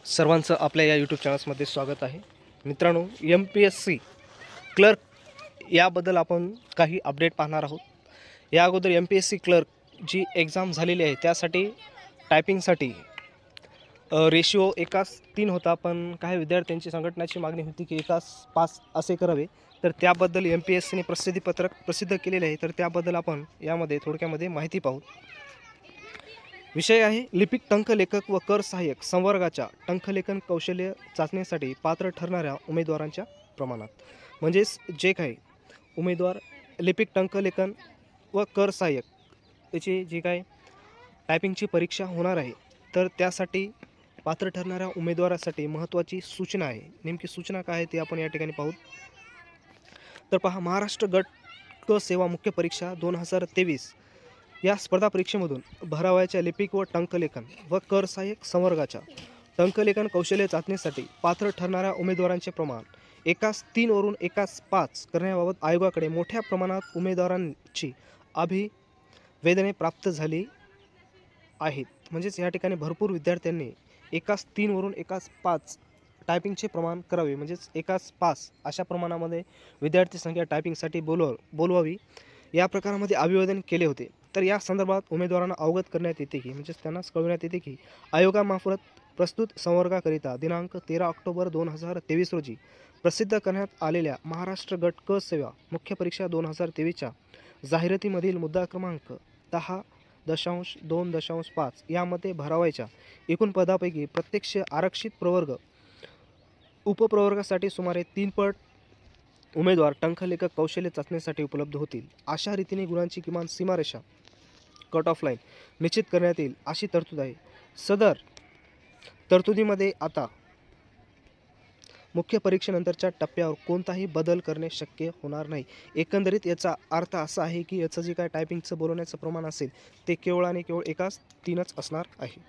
सर्वांचं आपल्या या यूट्यूब चॅनल्समध्ये स्वागत आहे. मित्रांनो, MPSC क्लर्क याबद्दल आपण काही अपडेट पाहणार आहोत. या अगोदर MPSC क्लर्क जी एक्झाम झालेली आहे त्यासाठी टायपिंगसाठी रेशिओ 1:3 होता, पण काही विद्यार्थ्यांची संघटनाची मागणी होती की 1:5 असे करावे. तर त्याबद्दल MPSCने प्रसिद्धीपत्रक प्रसिद्ध केलेले आहे. तर त्याबद्दल आपण यामध्ये थोडक्यामध्ये माहिती पाहू. विषय आहे लिपिक टंकलेखक व कर सहाय्यक संवर्गाच्या टंकलेखन कौशल्य चाचणीसाठी पात्र ठरणाऱ्या उमेदवारांच्या प्रमाणात. म्हणजेच जे काही उमेदवार लिपिक टंकलेखन व कर सहाय्यक याची जी काही टायपिंगची परीक्षा होणार आहे, तर त्यासाठी पात्र ठरणाऱ्या उमेदवारासाठी महत्त्वाची सूचना आहे. नेमकी सूचना काय आहे ते आपण या ठिकाणी पाहू. तर पहा, महाराष्ट्र गट क सेवा मुख्य परीक्षा 2023 या स्पर्धा परीक्षेमधून भरावयाच्या लिपिक व टंकलेखन व कर सहाय्यक संवर्गाच्या टंकलेखन कौशल्य चाचणीसाठी पात्र ठरणाऱ्या उमेदवारांचे प्रमाण 1:3 वरून 1:5 करण्याबाबत आयोगाकडे मोठ्या प्रमाणात उमेदवारांची अभिवेदने प्राप्त झाली आहेत. म्हणजेच या ठिकाणी भरपूर विद्यार्थ्यांनी 1:3 वरून 1:5 टायपिंगचे प्रमाण करावे. म्हणजेच 1:5 अशा प्रमाणामध्ये विद्यार्थी संख्या टायपिंगसाठी बोलवावी या प्रकारामध्ये अभिवादन केले होते. तर या संदर्भात उमेदवारांना अवगत करण्यात येते की म्हणजेच त्यांना कळविण्यात येते की आयोगामार्फत प्रस्तुत संवर्गाकरिता दिनांक 13 ऑक्टोबर 2023 रोजी प्रसिद्ध करण्यात आलेल्या महाराष्ट्र गट क सेवा मुख्य परीक्षा 2023च्या जाहिरातीमधील मुद्दा क्रमांक 10.2.5 यामध्ये भरावयाच्या एकूण पदापैकी प्रत्यक्ष आरक्षित प्रवर्ग उपप्रवर्गासाठी सुमारे 3 पट उमेदवार टंकलेखक कौशल्य चाचणीसाठी उपलब्ध होतील. अशा रीतीने गुणांची किमान सीमारेषा कट ऑफ लाईन निश्चित करण्यात येईल अशी तरतूद आहे. सदर तरतुदीमध्ये आता मुख्य परीक्षेनंतरच्या टप्प्यावर कोणताही बदल करणे शक्य होणार नाही. एकंदरीत याचा अर्थ असा आहे की याचं जे काय टायपिंगचं बोलवण्याचं प्रमाण असेल ते केवळ आणि केवळ 1:3 असणार आहे.